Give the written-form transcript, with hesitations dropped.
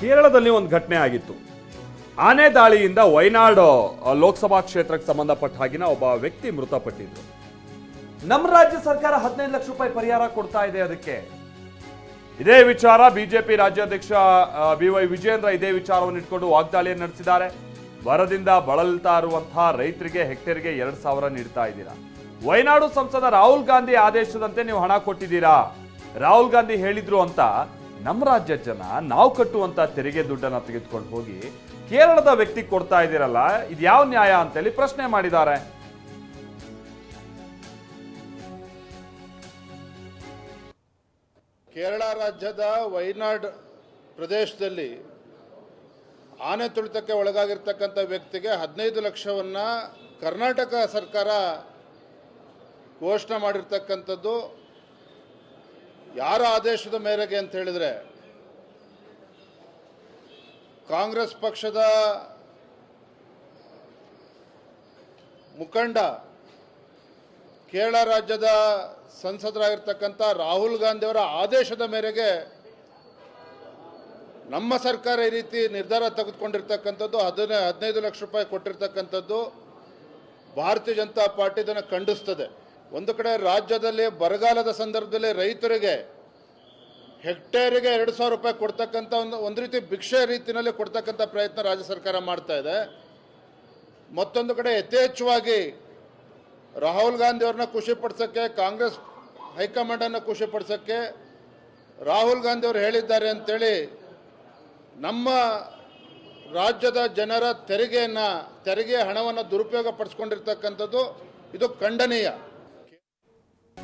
ಕೇರಳದಲ್ಲಿ ಒಂದು ಘಟನೆ ಆಗಿತ್ತು. ಆನೆ ದಾಳಿಯಿಂದ ವಯನಾಡ್ ಲೋಕಸಭಾ ಕ್ಷೇತ್ರಕ್ಕೆ ಸಂಬಂಧಪಟ್ಟ ಹಾಗಿನ ಒಬ್ಬ ವ್ಯಕ್ತಿ ಮೃತಪಟ್ಟಿದ್ರು. ನಮ್ಮ ರಾಜ್ಯ ಸರ್ಕಾರ 15 ಲಕ್ಷ ರೂಪಾಯಿ ಪರಿಹಾರ ಕೊಡ್ತಾ ಇದೆ. ಅದಕ್ಕೆ ಇದೇ ವಿಚಾರ ಬಿಜೆಪಿ ರಾಜ್ಯಾಧ್ಯಕ್ಷ BY ವಿಜೇಂದ್ರ ಇದೇ ವಿಚಾರವನ್ನು ಇಟ್ಕೊಂಡು ವಾಗ್ದಾಳಿಯನ್ನು ನಡೆಸಿದ್ದಾರೆ. ಬರದಿಂದ ಬಳಲ್ತಾ ಇರುವಂತಹ ರೈತರಿಗೆ ಹೆಕ್ಟೇರ್ಗೆ 2,000 ನೀಡ್ತಾ ಇದ್ದೀರಾ. ವಯನಾಡು ಸಂಸದ ರಾಹುಲ್ ಗಾಂಧಿ ಆದೇಶದಂತೆ ನೀವು ಹಣ ಕೊಟ್ಟಿದ್ದೀರಾ. ರಾಹುಲ್ ಗಾಂಧಿ ಹೇಳಿದ್ರು ಅಂತ ನಮ್ಮ ರಾಜ್ಯದ ಜನ ನಾವು ಕಟ್ಟುವಂತ ತೆರಿಗೆ ದುಡ್ಡನ್ನ ತೆಗೆದುಕೊಂಡು ಹೋಗಿ ಕೇರಳದ ವ್ಯಕ್ತಿ ಕೊಡ್ತಾ ಇದ್ದೀರಲ್ಲ, ಇದು ಯಾವ ನ್ಯಾಯ ಅಂತೇಳಿ ಪ್ರಶ್ನೆ ಮಾಡಿದ್ದಾರೆ. ಕೇರಳ ರಾಜ್ಯದ ವಯನಾಡ್ ಪ್ರದೇಶದಲ್ಲಿ ಆನೆ ತುಳಿತಕ್ಕೆ ಒಳಗಾಗಿರ್ತಕ್ಕಂಥ ವ್ಯಕ್ತಿಗೆ 15 ಲಕ್ಷವನ್ನು ಕರ್ನಾಟಕ ಸರ್ಕಾರ ಘೋಷಣೆ ಮಾಡಿರ್ತಕ್ಕಂಥದ್ದು ಯಾರ ಆದೇಶದ ಮೇರೆಗೆ ಅಂತ ಹೇಳಿದರೆ, ಕಾಂಗ್ರೆಸ್ ಪಕ್ಷದ ಮುಖಂಡ ಕೇರಳ ರಾಜ್ಯದ ಸಂಸದರಾಗಿರ್ತಕ್ಕಂಥ ರಾಹುಲ್ ಗಾಂಧಿ ಅವರ ಆದೇಶದ ಮೇರೆಗೆ ನಮ್ಮ ಸರ್ಕಾರ ಈ ರೀತಿ ನಿರ್ಧಾರ ತೆಗೆದುಕೊಂಡಿರ್ತಕ್ಕಂಥದ್ದು. 15 ಲಕ್ಷ ರೂಪಾಯಿ ಕೊಟ್ಟಿರ್ತಕ್ಕಂಥದ್ದು ಭಾರತೀಯ ಜನತಾ ಪಾರ್ಟಿ ಇದನ್ನು ಖಂಡಿಸ್ತದೆ. ಒಂದು ಕಡೆ ರಾಜ್ಯದಲ್ಲಿ ಬರಗಾಲದ ಸಂದರ್ಭದಲ್ಲಿ ರೈತರಿಗೆ ಹೆಕ್ಟೇರಿಗೆ 2,000 ರೂಪಾಯಿ ಕೊಡ್ತಕ್ಕಂಥ ಒಂದು ರೀತಿ ಭಿಕ್ಷೆ ರೀತಿಯಲ್ಲಿ ಕೊಡ್ತಕ್ಕಂಥ ಪ್ರಯತ್ನ ರಾಜ್ಯ ಸರ್ಕಾರ ಮಾಡ್ತಾ ಇದೆ. ಮತ್ತೊಂದು ಕಡೆ ಯಥೇಚ್ಛವಾಗಿ ರಾಹುಲ್ ಗಾಂಧಿ ಅವ್ರನ್ನ ಖುಷಿಪಡಿಸೋಕ್ಕೆ, ಕಾಂಗ್ರೆಸ್ ಹೈಕಮಾಂಡನ್ನು ಖುಷಿಪಡಿಸೋಕ್ಕೆ ರಾಹುಲ್ ಗಾಂಧಿ ಅವರು ಹೇಳಿದ್ದಾರೆ ಅಂತೇಳಿ ನಮ್ಮ ರಾಜ್ಯದ ಜನರ ತೆರಿಗೆ ಹಣವನ್ನು ದುರುಪಯೋಗ ಪಡಿಸ್ಕೊಂಡಿರ್ತಕ್ಕಂಥದ್ದು ಇದು ಖಂಡನೀಯ.